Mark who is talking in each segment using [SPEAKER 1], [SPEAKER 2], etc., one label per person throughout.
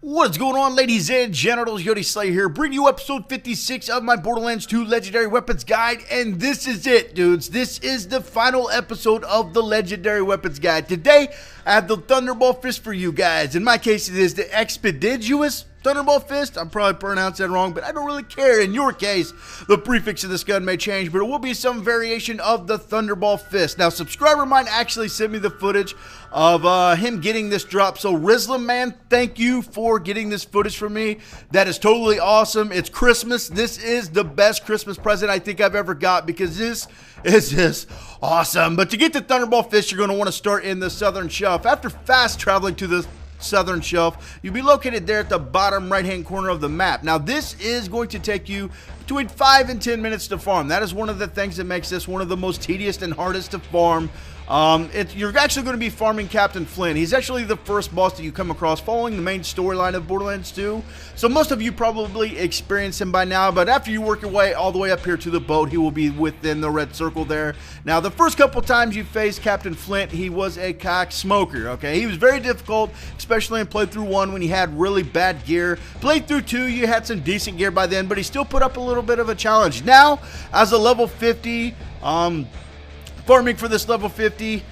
[SPEAKER 1] What is going on, ladies and genitals? Yodi Slayer here, bringing you episode 56 of my Borderlands 2 Legendary Weapons Guide, and this is it, dudes. This is the final episode of the Legendary Weapons Guide. Today, I have the Thunderball Fist for you guys. In my case, it is the Expeditious Thunderball Fist. I'm probably pronouncing that wrong, but I don't really care. In your case, the prefix of this gun may change, but it will be some variation of the Thunderball Fist. Now, subscriber of mine actually sent me the footage of him getting this drop. So, Rizlim, man, thank you for getting this footage for me. That is totally awesome. It's Christmas. This is the best Christmas present I think I've ever got because this is just awesome. But to get the Thunderball Fist, you're going to want to start in the southern shelf. After fast traveling to the southern shelf, you'll be located there at the bottom right hand corner of the map. Now this is going to take you between 5 and 10 minutes to farm. That is one of the things that makes this one of the most tedious and hardest to farm. You're actually going to be farming Captain Flint. He's actually the first boss that you come across following the main storyline of Borderlands 2. So most of you probably experienced him by now, but after you work your way all the way up here to the boat, he will be within the red circle there. Now, the first couple times you faced Captain Flint, he was a cock smoker, okay? He was very difficult, especially in playthrough 1 when he had really bad gear. Playthrough 2, you had some decent gear by then, but he still put up a little bit of a challenge. Now, as a level 50, farming for this level 50,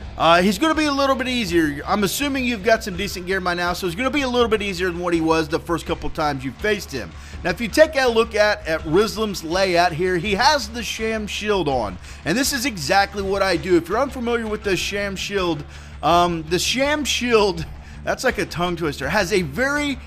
[SPEAKER 1] he's going to be a little bit easier. I'm assuming you've got some decent gear by now, so he's going to be a little bit easier than what he was the first couple times you faced him. Now, if you take a look at Rizlim's layout here, he has the sham shield on, and this is exactly what I do. If you're unfamiliar with the sham shield, that's like a tongue twister, has a very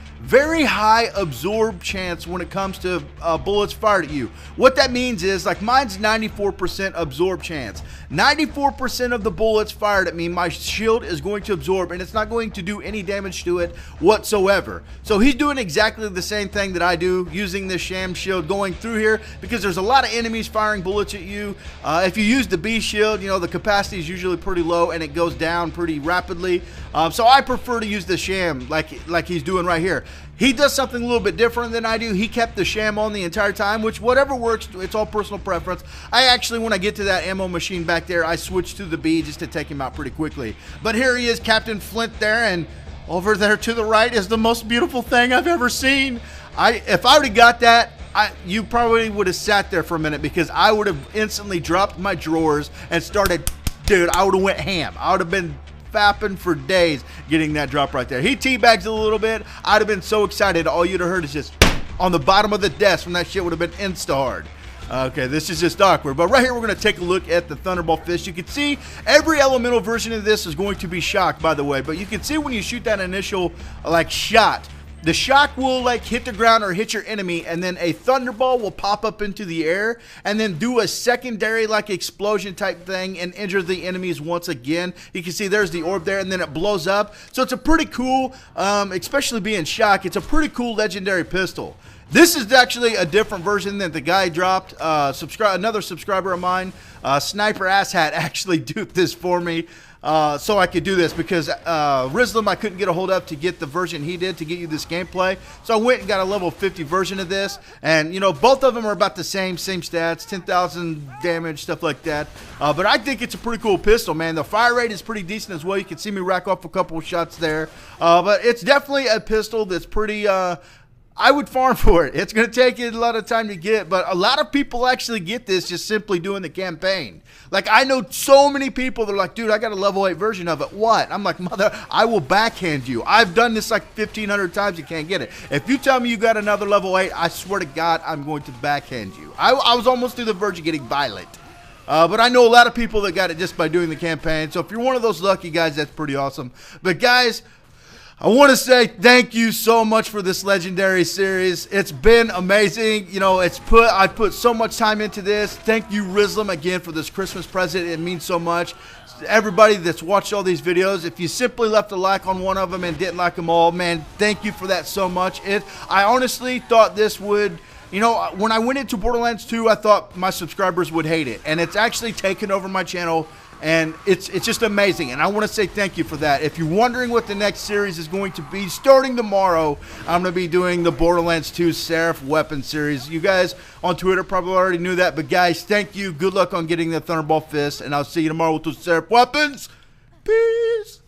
[SPEAKER 1] high absorb chance when it comes to bullets fired at you. What that means is, like, mine's 94% absorb chance. 94% of the bullets fired at me, my shield is going to absorb, and it's not going to do any damage to it whatsoever. So he's doing exactly the same thing that I do, using this sham shield going through here, because there's a lot of enemies firing bullets at you. If you use the B shield, you know, the capacity is usually pretty low, and it goes down pretty rapidly. So I prefer to use the sham like he's doing right here. He does something a little bit different than I do. He kept the sham on the entire time, which whatever works, it's all personal preference. I actually, when I get to that ammo machine back there, I switch to the B just to take him out pretty quickly. But here he is, Captain Flint there, and over there to the right is the most beautiful thing I've ever seen. If I would have got that, you probably would have sat there for a minute because I would have instantly dropped my drawers and started, dude, I would have went ham. I would have been fapping for days getting that drop right there. He teabags a little bit. I'd have been so excited. All you'd have heard is just on the bottom of the desk when that shit would have been insta-hard. Okay, this is just awkward. But right here, we're going to take a look at the Thunderball Fist. You can see every elemental version of this is going to be shocked, by the way. But you can see when you shoot that initial, like, shot, the shock will, like, hit the ground or hit your enemy, and then a Thunderball will pop up into the air and then do a secondary, like, explosion type thing and injure the enemies once again. You can see there's the orb there, and then it blows up. So it's a pretty cool, especially being shock, it's a pretty cool legendary pistol. This is actually a different version that the guy dropped. Another subscriber of mine, Sniper Asshat, actually duped this for me. So I could do this because Rizlim I couldn't get a hold of to get the version he did to get you this gameplay. So I went and got a level 50 version of this, and you know, both of them are about the same stats, 10,000 damage, stuff like that. But I think it's a pretty cool pistol, man. The fire rate is pretty decent as well. You can see me rack off a couple of shots there. But it's definitely a pistol that's pretty I would farm for it. It's going to take you a lot of time to get, but a lot of people actually get this just simply doing the campaign. Like, I know so many people that are like, dude, I got a level 8 version of it. What? I'm like, mother, I will backhand you. I've done this like 1,500 times. You can't get it. If you tell me you got another level 8, I swear to God, I'm going to backhand you. I was almost to the verge of getting violent. But I know a lot of people that got it just by doing the campaign. So if you're one of those lucky guys, that's pretty awesome. But guys, I want to say thank you so much for this legendary series. It's been amazing. You know, I put so much time into this. Thank you, Rizlim, again for this Christmas present. It means so much. Everybody that's watched all these videos, if you simply left a like on one of them and didn't like them all, man, thank you for that so much. I honestly thought this would, you know, when I went into Borderlands 2, I thought my subscribers would hate it, and it's actually taken over my channel. And it's just amazing, and I want to say thank you for that. If you're wondering what the next series is going to be, starting tomorrow, I'm going to be doing the Borderlands 2 Seraph Weapon series. You guys on Twitter probably already knew that, but guys, thank you. Good luck on getting the Thunderball Fist, and I'll see you tomorrow with the Seraph Weapons. Peace.